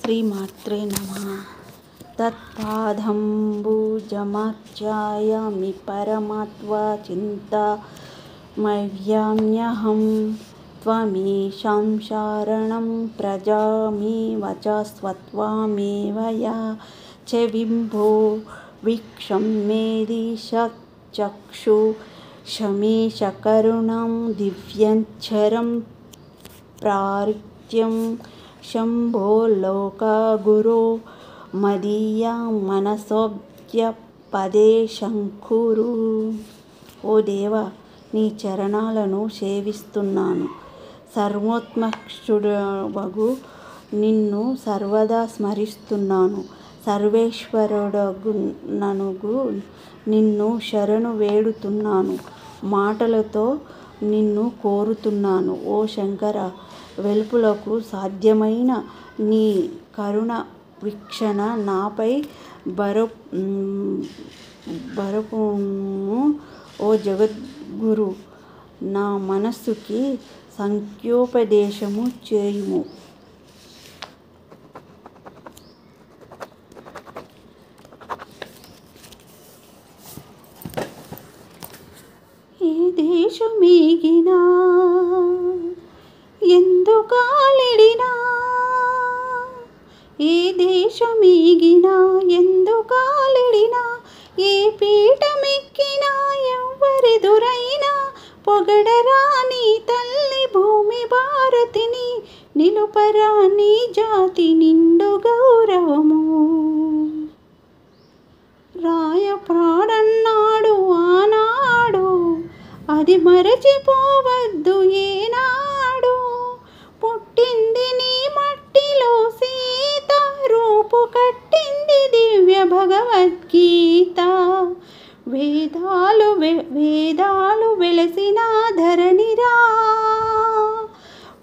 శ్రీమాత్రే నమః. తత్పాదంబుజమర్చాయామి పరమాత్మా చింతామవ్యామ్యహం త్వమీశం శరణం ప్రజామి వచస్త్వమేవ యా చ విభో వీక్షం మేదిశచక్షు శమీశ కరుణం దివ్యంచరం ప్రార్థ్యం శంభో లోకగురో మదీయా మనసోబ్జ పదే శంకురు. ఓ దేవా, నీ చరణాలను సేవిస్తున్నాను. సర్వోత్కృష్టుడవగు నిన్ను సర్వదా స్మరిస్తున్నాను. సర్వేశ్వరుడగు నిన్ను శరణు వేడుతున్నాను. మాటలతో నిన్ను కోరుతున్నాను. ఓ శంకర, వెలుపులకు సాధ్యమైన నీ కరుణ వీక్షణ నాపై బరపుము. ఓ జగద్గురు, నా మనస్సుకి సాంఖ్యోపదేశము చేయుము. ఏ దేశమేగినా ఎందుకాలిడినా, ఏ దేశమేగినా ఎందుకాలిడినా, ఏ పీఠమెక్కినా ఎవ్వరెదురైనా పొగడరా నీ తల్లి భూమి భారతిని, నిలుపరా నీ జాతి నిండు గౌరవము. రాయప్రాడన్నాడు ఆనాడు, అది మరచిపోవద్దు ఏనాడు. పుట్టింది నీ మట్టిలో సీత, రూపు కట్టింది దివ్య భగవద్గీత. వేదాలు వెలసిన ధరణిరా,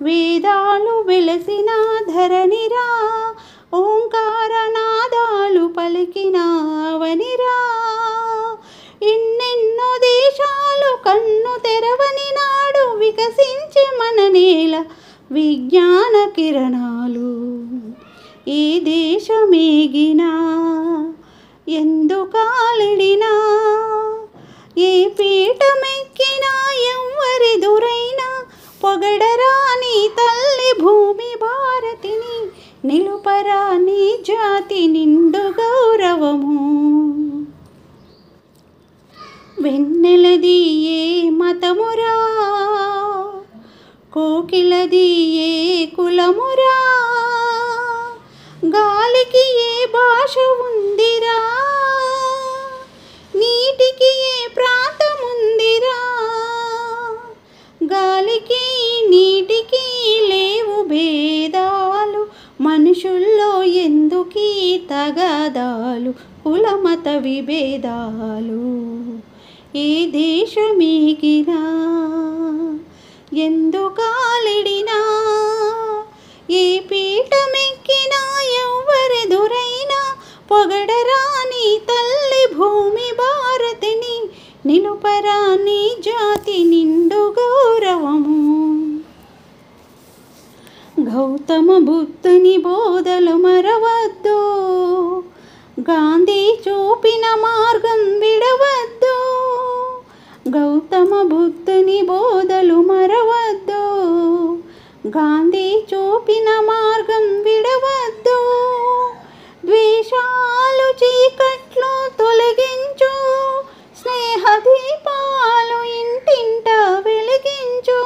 వేదాలు వెలసిన ధరణిరా, ఓంకార నాదాలు పలికిన అవనిరా. ఎన్నెన్నో దేశాలు కన్ను తెరవని నాడు వికసించే మన నేల విజ్ఞాన కిరణాలు. ఏ దేశమేగినా ఎందుకాలిడినా, ఏ పీఠమెక్కినా ఎవ్వరెదురైనా పొగడరా నీ తల్లి భూమి భారతిని, నిలుపరా నీ జాతి నిండు గౌరవము. వెన్నెలది ఏ మతమురా, కోకిలది ఏ కులమురా, గాలికి ఏ భాష ఉందిరా, నీటికి ఏ ప్రాంతముందిరా, గాలికి నీటికి లేవు భేదాలు, మనుషుల్లో ఎందుకీ తగాదాలు, కులమత విభేదాలు. ఏ దేశమేగినా ఎందుకాలిడినా, ఏ పీఠమెక్కినా ఎవ్వరెదురైనా పొగడరా నీ తల్లి భూమి భారతిని, నిలుపరా నీ జాతి నిండు గౌరవము. గౌతమ బుద్ధుని బోధలు మరవద్దు, గాంధీ చూపిన మార్గం విడవద్దు. గౌతమ బుద్ధుని బోధలు మరవద్దు, గాంధీ చూపిన మార్గం విడవద్దు. ద్వేషాలు చీకట్లు తొలగించు, స్నేహ దీపాలు ఇంటింట వెలిగించు.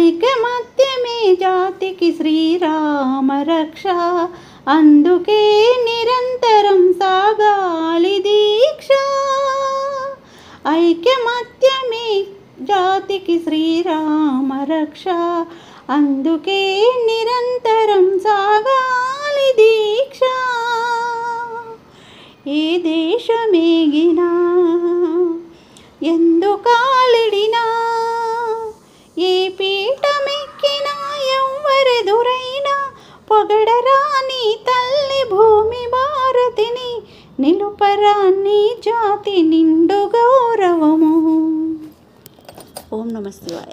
ఐకమత్యమే జాతికి శ్రీరామ రక్ష, అందుకే నిరంతరం సాగాలి దీక్ష. ఐకమత్యమే జాతికి శ్రీరామ రక్ష, అందుకే నిరంతరం సాగాలి దీక్ష. ఏ దేశమేగినా ఎందుకాలిడినా, ఏ పీఠమెక్కినా ఎవ్వరెదురైనా పొగడరా నీ తల్లి భూమి భారతిని, నిలుపరా నీ జాతి నిండు గౌరవము. ఓం నమః శివాయ.